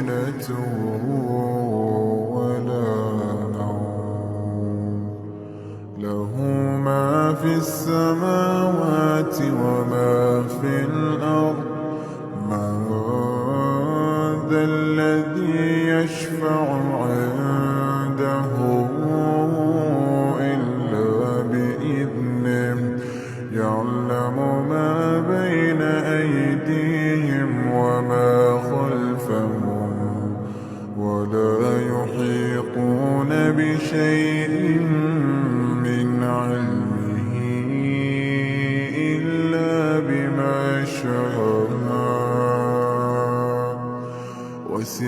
سِنَةٌ وَلَا نَوْمٌ لَهُ مَا فِي السَّمَاوَاتِ وَمَا فِي الْأَرْضِ مَن ذَا الَّذِي يَشْفَعُ عِندَهُ إِلَّا بِإِذْنِهِ يَعْلَمُ مَا بَيْنَ أَيْدِيهِمْ وَمَا خَلْفَهُمْ وَلَا يُحِيطُونَ بِشَيْءٍ